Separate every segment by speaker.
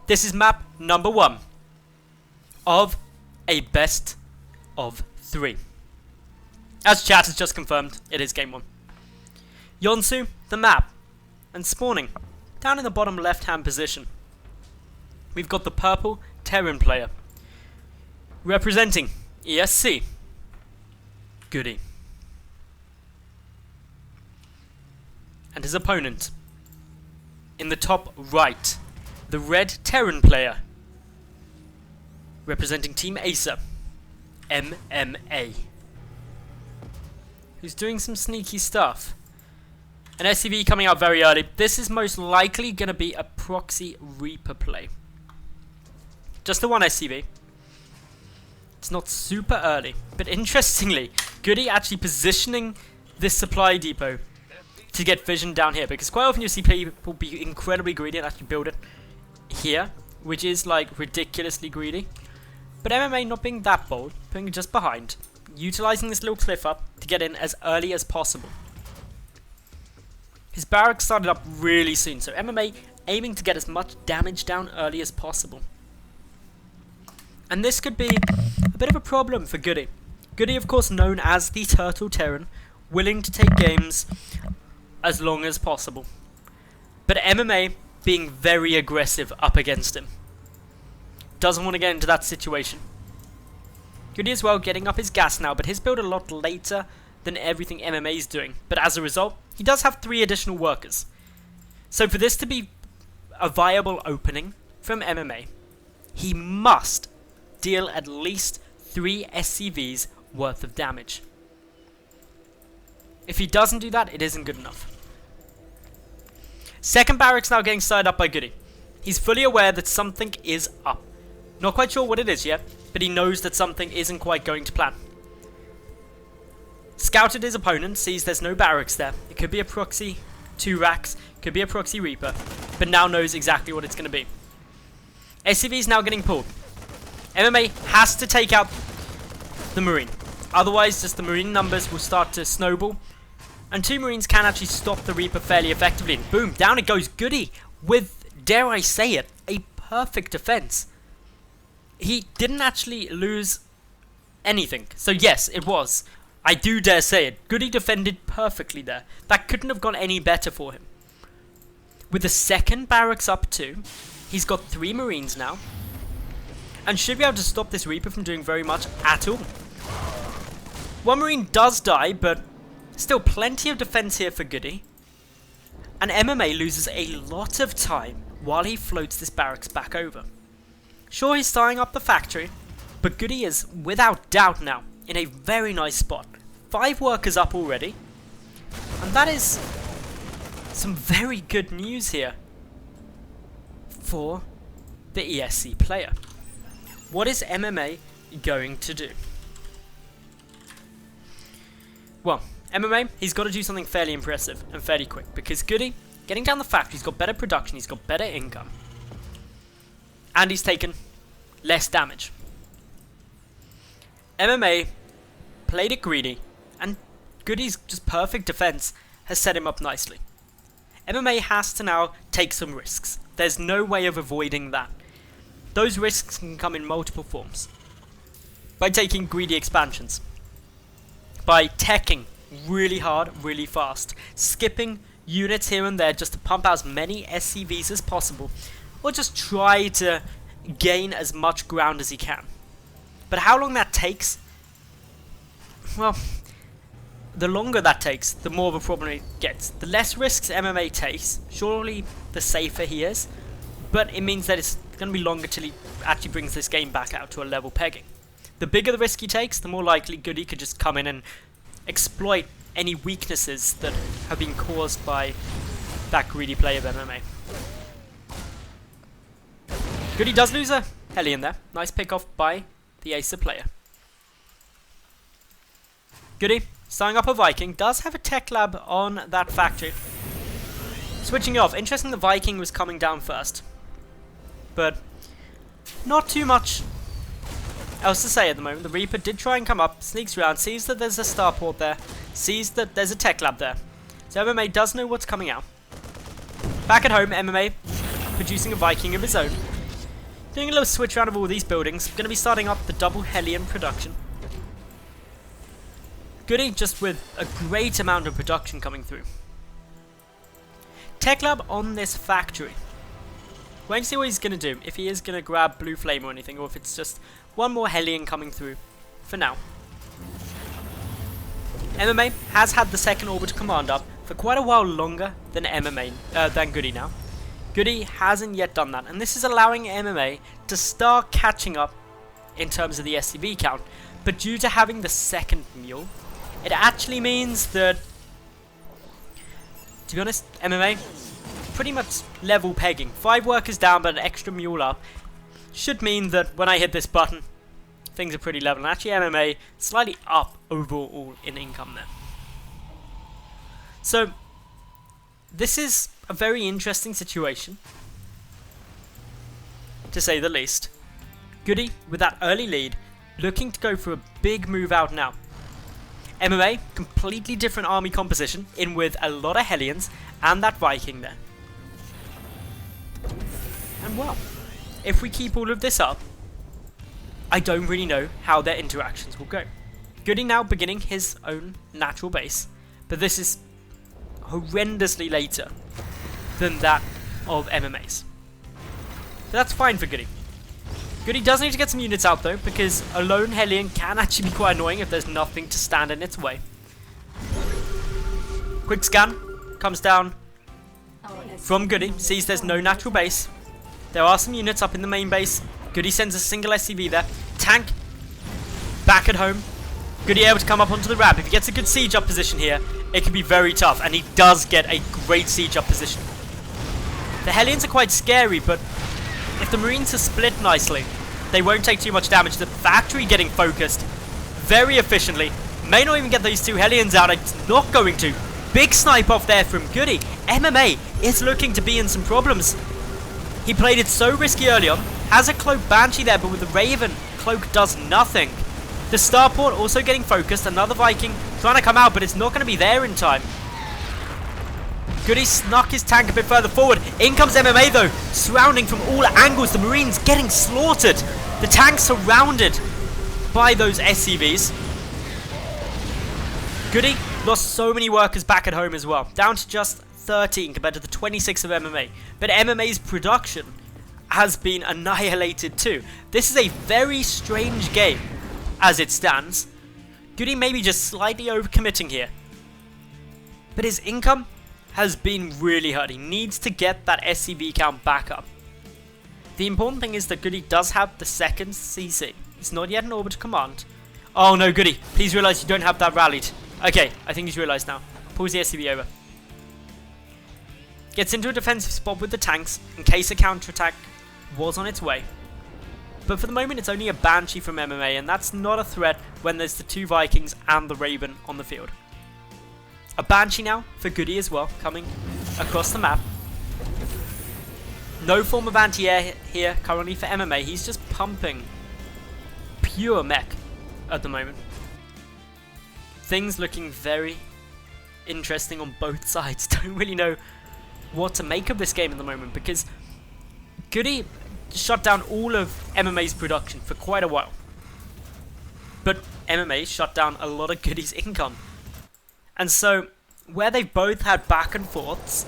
Speaker 1: This is map number 1 of a best of 3. As chat has just confirmed, it is game 1. Yonsu, the map, and spawning down in the bottom left hand position. We've got the purple Terran player representing ESC, GoOdy, and his opponent in the top right, the red Terran player representing Team Acer, MMA, who's doing some sneaky stuff. An SCV coming out very early. This is most likely going to be a proxy Reaper play. Just the one SCV. It's not super early, but interestingly, GoOdy actually positioning this supply depot to get vision down here, because quite often you see people be incredibly greedy and actually build it here, which is like ridiculously greedy. But MMA not being that bold, putting it just behind, utilizing this little cliff up to get in as early as possible. His barracks started up really soon, so MMA aiming to get as much damage down early as possible. And this could be a bit of a problem for GoOdy. GoOdy, of course, known as the Turtle Terran, willing to take games as long as possible. But MMA being very aggressive up against him. Doesn't want to get into that situation. GoOdy as well getting up his gas now, but his build a lot later than everything MMA is doing. But as a result, he does have 3 additional workers. So for this to be a viable opening from MMA, he must deal at least 3 SCVs worth of damage. If he doesn't do that, it isn't good enough. Second barracks now getting started up by GoOdy. He's fully aware that something is up. Not quite sure what it is yet, but he knows that something isn't quite going to plan. Scouted his opponent, sees there's no barracks there. It could be a proxy 2 racks, could be a proxy Reaper, but now knows exactly what it's going to be. SCV is now getting pulled. MMA has to take out the Marine. Otherwise, just the Marine numbers will start to snowball. And 2 Marines can actually stop the Reaper fairly effectively. And boom, down it goes GoOdy with, dare I say it, a perfect defense. He didn't actually lose anything. So yes, it was. I do dare say it. GoOdy defended perfectly there. That couldn't have gone any better for him. With the second barracks up too, he's got 3 Marines now. And should be able to stop this Reaper from doing very much at all. 1 Marine does die, but still plenty of defense here for GoOdy. And MMA loses a lot of time while he floats this barracks back over. Sure, he's starting up the factory, but GoOdy is without doubt now in a very nice spot. 5 workers up already. And that is some very good news here for the ESC player. What is MMA going to do? Well, MMA, he's got to do something fairly impressive and fairly quick, because GoOdy, getting down the factory, he's got better production, he's got better income, and he's taken less damage. MMA played it greedy, and GoOdy's just perfect defense has set him up nicely. MMA has to now take some risks. There's no way of avoiding that. Those risks can come in multiple forms. By taking greedy expansions. By teching really hard, really fast. Skipping units here and there just to pump out as many SCVs as possible. Or just try to gain as much ground as he can. But how long that takes? Well, the longer that takes, the more of a problem it gets. The less risks MMA takes, surely the safer he is. But it means that it's going to be longer till he actually brings this game back out to a level pegging. The bigger the risk he takes, the more likely GoOdy could just come in and exploit any weaknesses that have been caused by that greedy play of MMA. GoOdy does lose a heli in there. Nice pick off by the Acer player. GoOdy, starting up a Viking, does have a tech lab on that factory. Switching off. Interesting the Viking was coming down first. But not too much else to say at the moment. The Reaper did try and come up, sneaks around, sees that there's a starport there, sees that there's a tech lab there. So MMA does know what's coming out. Back at home, MMA producing a Viking of his own. Doing a little switch around of all these buildings. Going to be starting up the double Hellion production. GoOdy just with a great amount of production coming through. Tech Lab on this factory. Wait to see what he's going to do. If he is going to grab Blue Flame or anything, or if it's just one more Hellion coming through for now. MMA has had the second orbital command up for quite a while longer than GoOdy now. GoOdy hasn't yet done that, and this is allowing MMA to start catching up in terms of the SCV count. But due to having the second mule, it actually means that, to be honest, MMA pretty much level pegging. 5 workers down but an extra mule up should mean that when I hit this button, things are pretty level. And actually MMA slightly up overall in income there. So this is a very interesting situation, to say the least. GoOdy with that early lead, looking to go for a big move out now. MMA, completely different army composition, in with a lot of Hellions and that Viking there. And well, if we keep all of this up, I don't really know how their interactions will go. GoOdy now beginning his own natural base, but this is horrendously later than that of MMA's. But that's fine for GoOdy. GoOdy does need to get some units out though, because a lone Hellion can actually be quite annoying if there's nothing to stand in its way. Quick scan, comes down from GoOdy, sees there's no natural base. There are some units up in the main base. GoOdy sends a single SCV there. Tank, back at home. GoOdy able to come up onto the ramp. If he gets a good siege up position here, it can be very tough, and he does get a great siege up position. The Hellions are quite scary, but if the Marines are split nicely, they won't take too much damage. The factory getting focused very efficiently. May not even get those 2 Hellions out. It's not going to. Big snipe off there from GoOdy. MMA is looking to be in some problems. He played it so risky early on. Has a Cloak Banshee there, but with the Raven, Cloak does nothing. The Starport also getting focused. Another Viking trying to come out, but it's not going to be there in time. GoOdy snuck his tank a bit further forward. In comes MMA though, surrounding from all angles. The Marines getting slaughtered. The tank surrounded by those SCVs. GoOdy lost so many workers back at home as well. Down to just 13 compared to the 26 of MMA. But MMA's production has been annihilated too. This is a very strange game as it stands. GoOdy maybe just slightly overcommitting here. But his income has been really hurt. He needs to get that SCV count back up. The important thing is that GoOdy does have the second CC. It's not yet an orbital command. Oh no, GoOdy, please realise you don't have that rallied. Okay, I think he's realised now. Pulls the SCV over. Gets into a defensive spot with the tanks in case a counterattack was on its way. But for the moment it's only a Banshee from MMA, and that's not a threat when there's the 2 Vikings and the Raven on the field. A Banshee now for GoOdy as well, coming across the map. No form of anti-air here currently for MMA. He's just pumping pure mech at the moment. Things looking very interesting on both sides. Don't really know what to make of this game at the moment, because GoOdy shut down all of MMA's production for quite a while. But MMA shut down a lot of GoOdy's income. And so, where they've both had back and forths,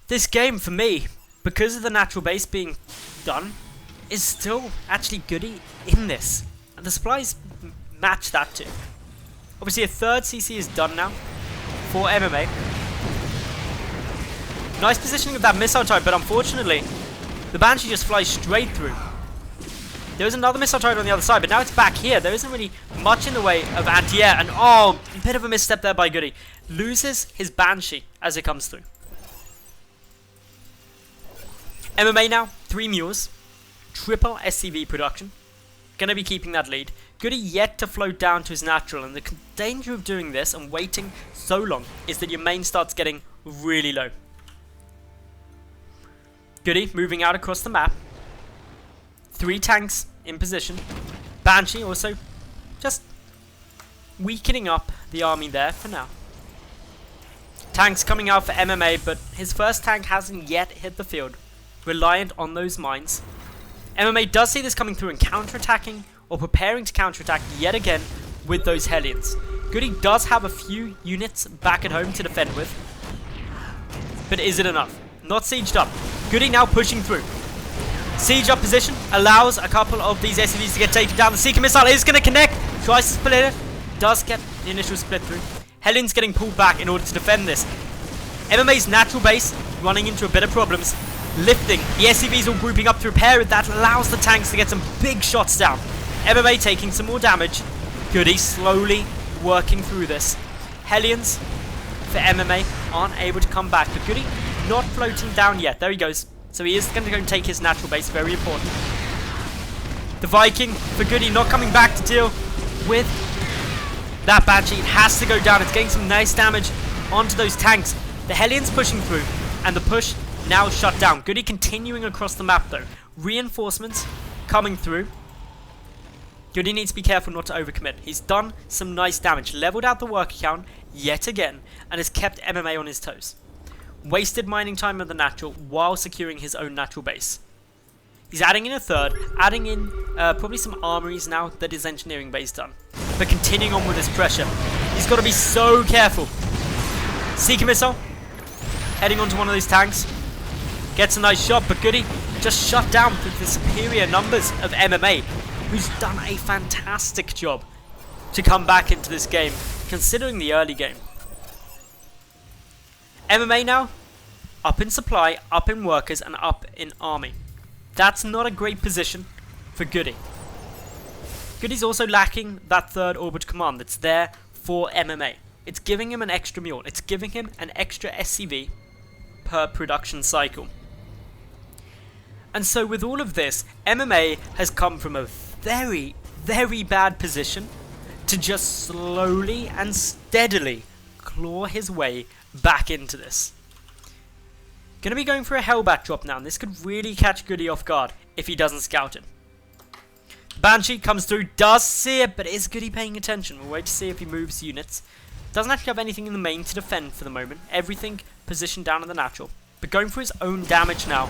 Speaker 1: this game for me, because of the natural base being done, is still actually GoOdy in this. And the supplies match that too. Obviously a third CC is done now for MMA. Nice positioning of that missile turret, but unfortunately the Banshee just flies straight through. There was another missile turret on the other side, but now it's back here. There isn't really much in the way of anti-air, and oh, a bit of a misstep there by GoOdy. Loses his Banshee as it comes through. MMA now, 3 mules, triple SCV production. Gonna be keeping that lead. GoOdy yet to float down to his natural, and the danger of doing this and waiting so long is that your main starts getting really low. GoOdy moving out across the map. 3 tanks in position. Banshee also just weakening up the army there for now. Tanks coming out for MMA, but his first tank hasn't yet hit the field. Reliant on those mines. MMA does see this coming through and counterattacking, or preparing to counterattack yet again with those Hellions. GoOdy does have a few units back at home to defend with, but is it enough? Not sieged up. GoOdy now pushing through. Siege up position allows a couple of these SCVs to get taken down. The Seeker missile is going to connect. Tries to split it. Does get the initial split through. Hellions getting pulled back in order to defend this. MMA's natural base running into a bit of problems. Lifting. The SCVs all grouping up to repair it. That allows the tanks to get some big shots down. MMA taking some more damage. GoOdy slowly working through this. Hellions for MMA aren't able to come back. But GoOdy not floating down yet. There he goes. So he is going to go and take his natural base. Very important. The Viking for GoOdy not coming back to deal with that Banshee. It has to go down. It's getting some nice damage onto those tanks. The Hellions pushing through. And the push now shut down. GoOdy continuing across the map though. Reinforcements coming through. GoOdy needs to be careful not to overcommit. He's done some nice damage. Leveled out the worker count yet again. And has kept MMA on his toes. Wasted mining time of the natural while securing his own natural base. He's adding in a third. Adding in probably some armories now that his engineering base done. But continuing on with this pressure. He's got to be so careful. Seeker missile. Heading onto one of these tanks. Gets a nice shot, but GoOdy just shut down with the superior numbers of MMA, who's done a fantastic job to come back into this game, considering the early game. MMA now, up in supply, up in workers, and up in army. That's not a great position for GoOdy. GoOdy's also lacking that third orbit command that's there for MMA. It's giving him an extra mule. It's giving him an extra SCV per production cycle. And so with all of this, MMA has come from a very, very bad position to just slowly and steadily claw his way back into this. Gonna be going for a Hellbat drop now, and this could really catch GoOdy off guard if he doesn't scout it. Banshee comes through, does see it, but is GoOdy paying attention? We'll wait to see if he moves units. Doesn't actually have anything in the main to defend for the moment. Everything positioned down in the natural. But going for his own damage now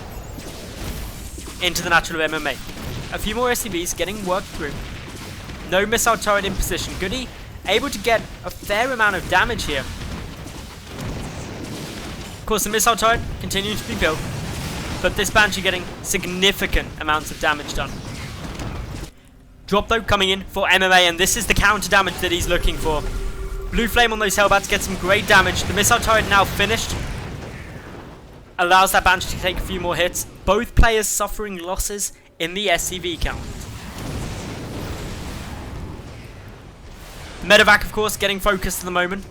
Speaker 1: into the natural of MMA. A few more SCVs getting worked through. No missile turret in position. GoOdy able to get a fair amount of damage here. Of course, the missile turret continuing to be built, but this Banshee getting significant amounts of damage done. Drop though coming in for MMA, and this is the counter damage that he's looking for. Blue Flame on those Hellbats gets some great damage. The missile turret now finished. Allows that Banshee to take a few more hits. Both players suffering losses in the SCV count. Medevac, of course, getting focused at the moment.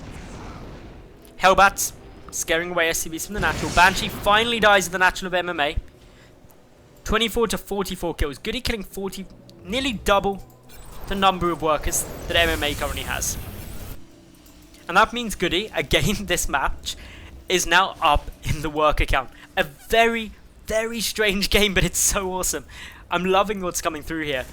Speaker 1: Hellbats scaring away SCVs from the natural. Banshee finally dies at the natural of MMA. 24 to 44 kills. GoOdy killing 40, nearly double the number of workers that MMA currently has. And that means GoOdy, again this match, is now up in the worker count. A very, very strange game, but it's so awesome. I'm loving what's coming through here.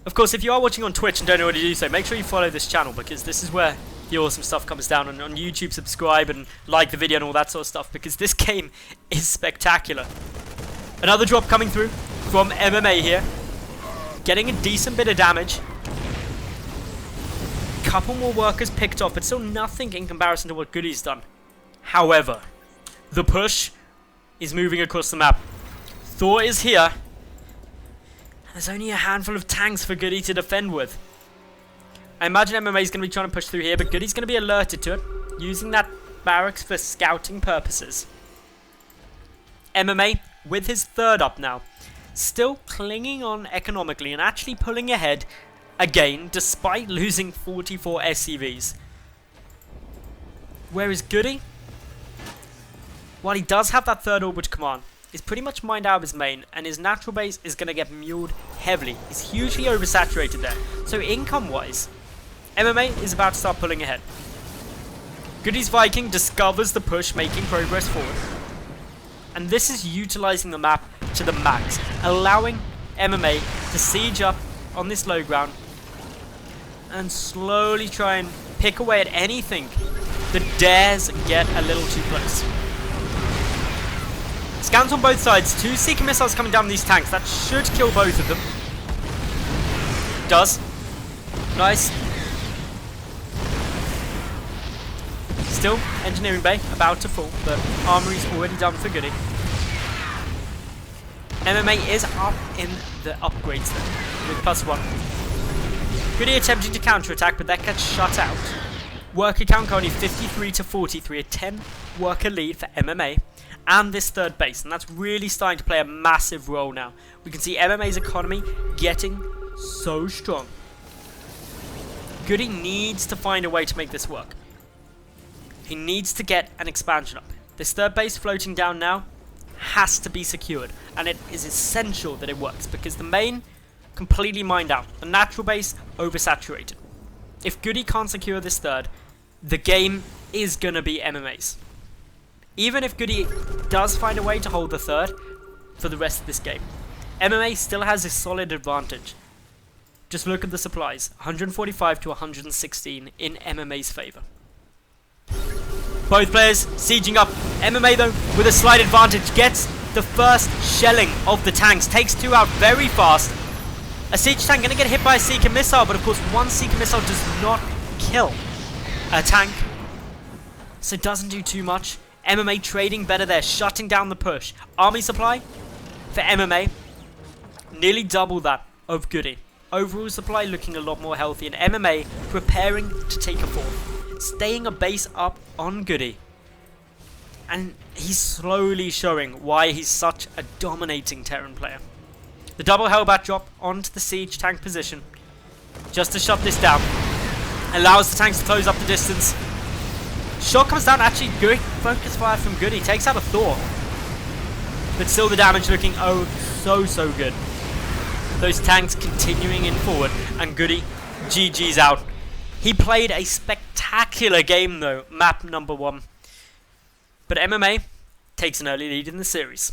Speaker 1: Of course, if you are watching on Twitch and don't know what to do so, make sure you follow this channel, because this is where the awesome stuff comes down. And on YouTube, subscribe and like the video and all that sort of stuff, because this game is spectacular. Another drop coming through from MMA here. Getting a decent bit of damage. Couple more workers picked off, but still nothing in comparison to what GoOdy's done. However, the push is moving across the map. Thor is here. There's only a handful of tanks for GoOdy to defend with. I imagine MMA is going to be trying to push through here, but GoOdy's going to be alerted to it, using that barracks for scouting purposes. MMA, with his third up now, still clinging on economically and actually pulling ahead again, despite losing 44 SCVs. Whereas GoOdy, while he does have that third orbit command, is pretty much mined out of his main, and his natural base is going to get muled heavily. He's hugely oversaturated there. So income-wise, MMA is about to start pulling ahead. GoOdy's Viking discovers the push, making progress forward. And this is utilizing the map to the max, allowing MMA to siege up on this low ground and slowly try and pick away at anything that dares get a little too close. Scans on both sides. 2 Seeker missiles coming down these tanks. That should kill both of them. Does. Nice. Still, engineering bay about to fall, but armory's already done for Goody. MMA is up in the upgrades then, with +1. Goody attempting to counter-attack, but that gets shut out. Worker count currently 53 to 43, a 10 worker lead for MMA, and this third base, and that's really starting to play a massive role now. We can see MMA's economy getting so strong. Goody needs to find a way to make this work. He needs to get an expansion up. This third base floating down now has to be secured, and it is essential that it works because the main completely mined out, the natural base oversaturated. If Goody can't secure this third, the game is gonna be MMA's. Even if Goody does find a way to hold the third for the rest of this game, MMA still has a solid advantage. Just look at the supplies, 145 to 116 in MMA's favour. Both players sieging up. MMA though, with a slight advantage, gets the first shelling of the tanks. Takes 2 out very fast. A siege tank going to get hit by a Seeker missile, but of course 1 Seeker missile does not kill a tank. So it doesn't do too much. MMA trading better there, shutting down the push. Army supply for MMA, nearly double that of Goody. Overall supply looking a lot more healthy, and MMA preparing to take a fall. Staying a base up on Goody, and he's slowly showing why he's such a dominating Terran player. The double Hellbat drop onto the siege tank position just to shut this down, allows the tanks to close up the distance. Shot comes down, actually good focus fire from Goody, takes out a Thor, but still the damage looking oh so good. Those tanks continuing in forward, and Goody GG's out. He played a spectacular game though, map number 1. But MMA takes an early lead in the series.